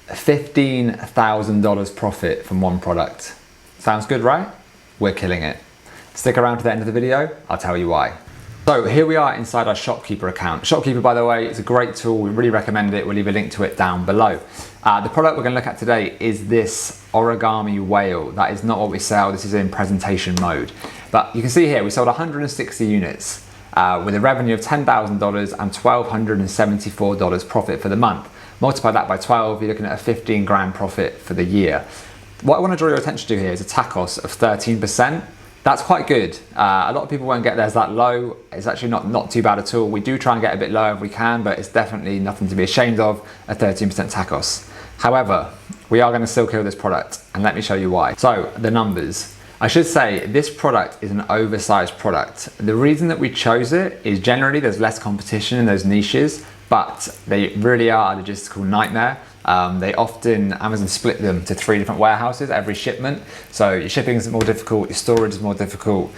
$15,000 profit from one product. Sounds good, right? We're killing it. Stick around to the end of the video, I'll tell you why. So here we are inside our Shopkeeper account. Shopkeeper, by the way, is a great tool. We really recommend it. We'll leave a link to it down below. The product we're going to look at today is this origami whale. That is not what we sell. This is in presentation mode. But you can see here, we sold 160 units with a revenue of $10,000 and $1,274 profit for the month. Multiply that by 12, you're looking at a 15 grand profit for the year. What I want to draw your attention to here is a TACoS of 13%. That's quite good. A lot of people won't get theirs that low. It's actually not too bad at all. We do try and get a bit lower if we can, but it's definitely nothing to be ashamed of, a 13% TACoS. However, we are going to still kill this product, and let me show you why. So, the numbers. I should say this product is an oversized product. The reason that we chose it is generally there's less competition in those niches, but they really are a logistical nightmare. Amazon split them to 3 different warehouses every shipment. So your shipping is more difficult, your storage is more difficult,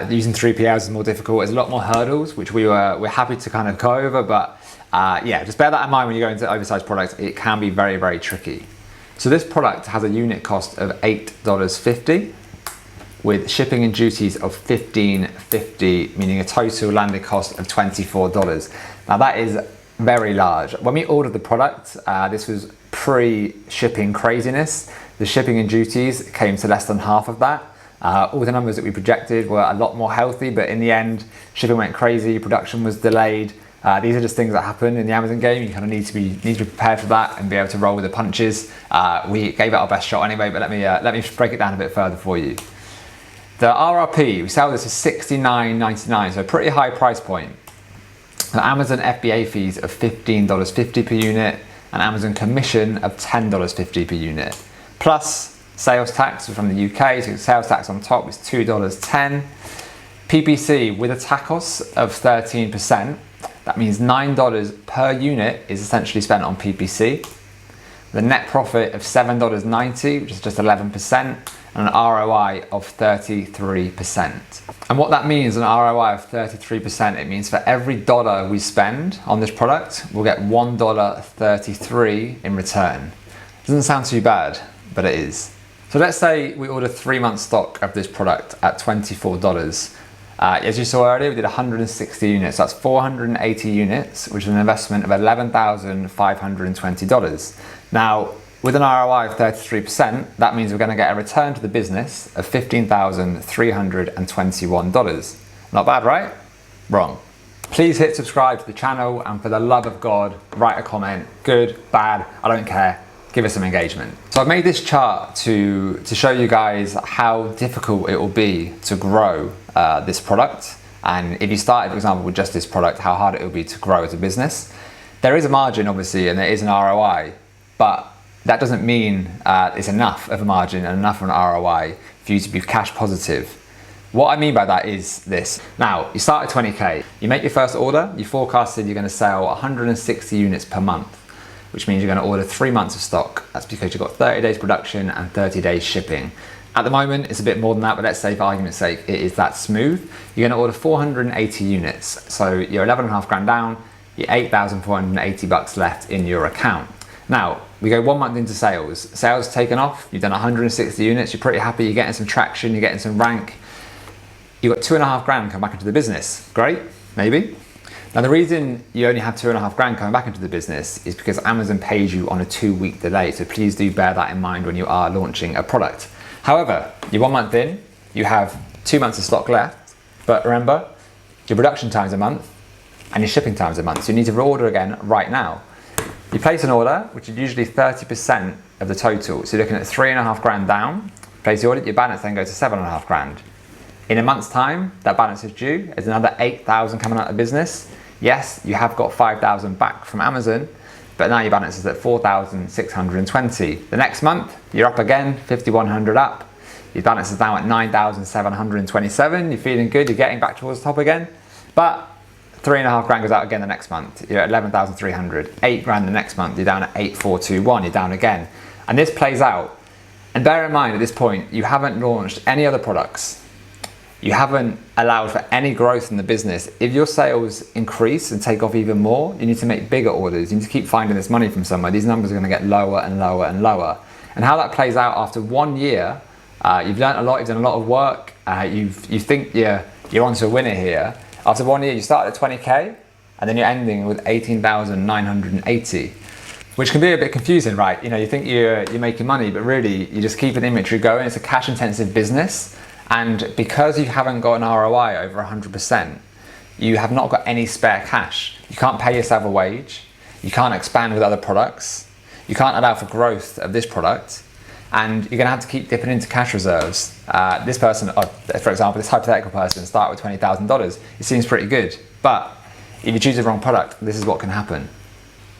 using 3PLs is more difficult. There's a lot more hurdles, which we're happy to kind of go over, but yeah, just bear that in mind when you go into oversized products. It can be very, very tricky. So this product has a unit cost of $8.50 with shipping and duties of $15.50, meaning a total landed cost of $24. Now that is very large. When we ordered the product, this was pre-shipping craziness. The shipping and duties came to less than half of that. All the numbers that we projected were a lot more healthy, but in the end, shipping went crazy, production was delayed. These are just things that happen in the Amazon game. You kind of need to be prepared for that and be able to roll with the punches. We gave it our best shot anyway, but let me break it down a bit further for you. The RRP, we sell this for $69.99, so a pretty high price point. The Amazon FBA fees of $15.50 per unit and Amazon commission of $10.50 per unit. Plus sales tax from the UK, so sales tax on top is $2.10. PPC with a TACoS of 13%, that means $9 per unit is essentially spent on PPC. The net profit of $7.90, which is just 11%, and an ROI of 33%. And what that means, an ROI of 33%, it means for every dollar we spend on this product, we'll get $1.33 in return. Doesn't sound too bad, but it is. So let's say we order 3 months stock of this product at $24. As you saw earlier, we did 160 units. That's 480 units, which is an investment of $11,520. Now, with an ROI of 33%, that means we're going to get a return to the business of $15,321. Not bad, right? Wrong. Please hit subscribe to the channel, and for the love of God, write a comment. Good, bad, I don't care. Give us some engagement. So I've made this chart to show you guys how difficult it will be to grow this product. And if you started, for example, with just this product, how hard it will be to grow as a business. There is a margin, obviously, and there is an ROI, but that doesn't mean it's enough of a margin and enough of an ROI for you to be cash positive. What I mean by that is this. Now, you start at 20K, you make your first order, you forecasted you're gonna sell 160 units per month, which means you're gonna order 3 months of stock. That's because you've got 30 days production and 30 days shipping. At the moment, it's a bit more than that, but let's say for argument's sake, it is that smooth. You're gonna order 480 units. So you're 11.5 grand down, you're 8,480 bucks left in your account. Now, we go 1 month into sales. Sales taken off, you've done 160 units, you're pretty happy, you're getting some traction, you're getting some rank. You've got 2.5 grand come back into the business. Great, maybe. Now the reason you only have 2.5 grand coming back into the business is because Amazon pays you on a 2-week delay. So please do bear that in mind when you are launching a product. However, you're 1 month in, you have 2 months of stock left, but remember, your production time's a month and your shipping time's a month. So you need to reorder again right now. You place an order, which is usually 30% of the total. So you're looking at 3.5 grand down, place the order, your balance then goes to 7.5 grand. In a month's time, that balance is due. There's another 8,000 coming out of business. Yes, you have got 5,000 back from Amazon, but now your balance is at 4,620. The next month, you're up again, 5,100 up. Your balance is now at 9,727. You're feeling good, you're getting back towards the top again. But 3.5 grand goes out again the next month. You're at 11,300. 8 grand the next month, you're down at 8,421. You're down again. And this plays out. And bear in mind at this point, you haven't launched any other products. You haven't allowed for any growth in the business. If your sales increase and take off even more, you need to make bigger orders. You need to keep finding this money from somewhere. These numbers are going to get lower and lower and lower. And how that plays out after 1 year, you've learned a lot, you've done a lot of work, you think you're onto a winner here. After 1 year, you start at 20K, and then you're ending with 18,980, which can be a bit confusing, right? You think you're making money, but really you're just keeping inventory going. It's a cash intensive business. And because you haven't got an ROI over 100%, you have not got any spare cash. You can't pay yourself a wage. You can't expand with other products. You can't allow for growth of this product. And you're gonna have to keep dipping into cash reserves. This person, for example, this hypothetical person, start with $20,000. It seems pretty good, but if you choose the wrong product, this is what can happen.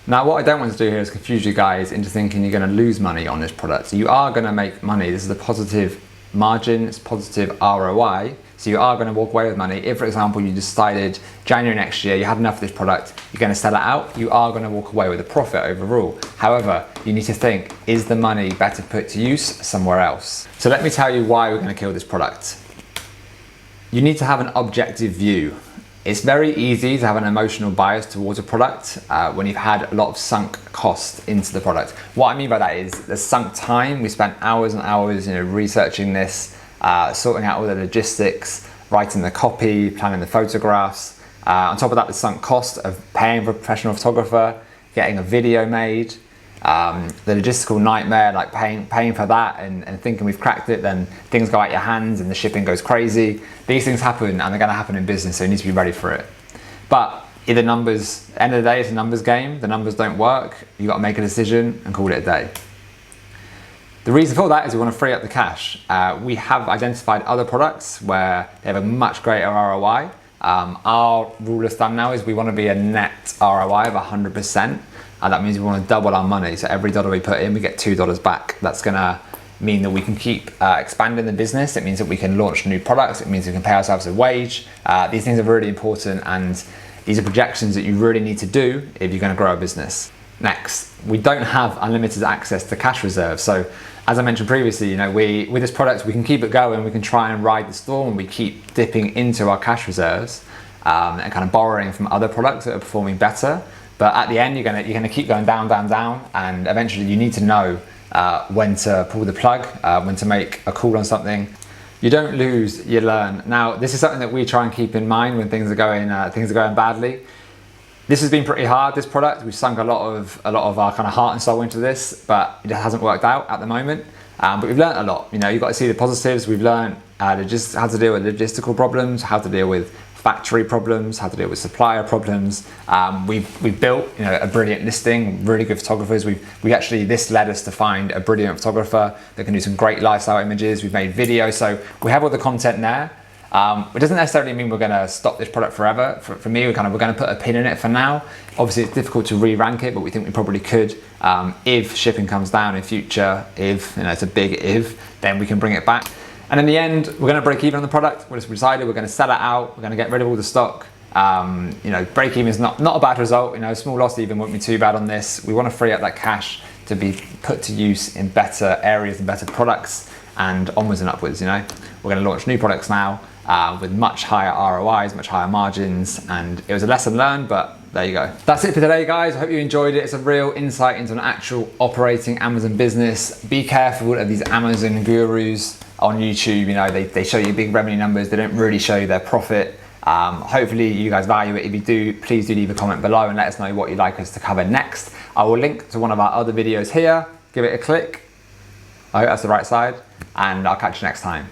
Now, what I don't want to do here is confuse you guys into thinking you're gonna lose money on this product. You are gonna make money. This is a positive margin, it's positive ROI, so you are going to walk away with money. If, for example, you decided January next year you had enough of this product, you're going to sell it out, you are going to walk away with a profit overall. However, you need to think, is the money better put to use somewhere else? So let me tell you why we're going to kill this product. You need to have an objective view. It's very easy to have an emotional bias towards a product when you've had a lot of sunk cost into the product. What I mean by that is the sunk time. We spent hours and hours researching this, sorting out all the logistics, writing the copy, planning the photographs. On top of that, the sunk cost of paying for a professional photographer, getting a video made, the logistical nightmare, like paying for that and thinking we've cracked it, then things go out your hands and the shipping goes crazy. These things happen and they're gonna happen in business, so you need to be ready for it. But if the numbers, at the end of the day, it's a numbers game, the numbers don't work, you gotta make a decision and call it a day. The reason for that is we want to free up the cash. We have identified other products where they have a much greater ROI. Our rule of thumb now is we want to be a net ROI of 100%. That means we want to double our money. So every dollar we put in, we get $2 back. That's going to mean that we can keep expanding the business. It means that we can launch new products. It means we can pay ourselves a wage. These things are really important, and these are projections that you really need to do if you're going to grow a business. Next, we don't have unlimited access to cash reserves. So as I mentioned previously, with this product, we can keep it going. We can try and ride the storm, and we keep dipping into our cash reserves and kind of borrowing from other products that are performing better. But at the end, you're gonna keep going down, down, down, and eventually you need to know when to pull the plug, when to make a call on something. You don't lose, you learn. Now, this is something that we try and keep in mind when things are going badly. This has been pretty hard, this product. We've sunk a lot of our kind of heart and soul into this, but it hasn't worked out at the moment. But we've learned a lot. You've got to see the positives. We've learned how to deal with logistical problems, how to deal with factory problems, how to deal with supplier problems. We've built a brilliant listing, really good photographers. This led us to find a brilliant photographer that can do some great lifestyle images. We've made videos, so we have all the content there. It doesn't necessarily mean we're going to stop this product forever. For me, we're going to put a pin in it for now. Obviously, it's difficult to re-rank it, but we think we probably could. If shipping comes down in future, it's a big if, then we can bring it back. And in the end, we're going to break even on the product. We've decided we're going to sell it out. We're going to get rid of all the stock. Break even is not a bad result. A small loss even wouldn't be too bad on this. We want to free up that cash to be put to use in better areas and better products, and onwards and upwards. We're going to launch new products now. With much higher ROIs, much higher margins, and it was a lesson learned, but there you go. That's it for today, guys. I hope you enjoyed it. It's a real insight into an actual operating Amazon business. Be careful of these Amazon gurus on YouTube. They show you big revenue numbers. They don't really show you their profit. Hopefully you guys value it. If you do, please do leave a comment below and let us know what you'd like us to cover next. I will link to one of our other videos here. Give it a click. I hope that's the right side, and I'll catch you next time.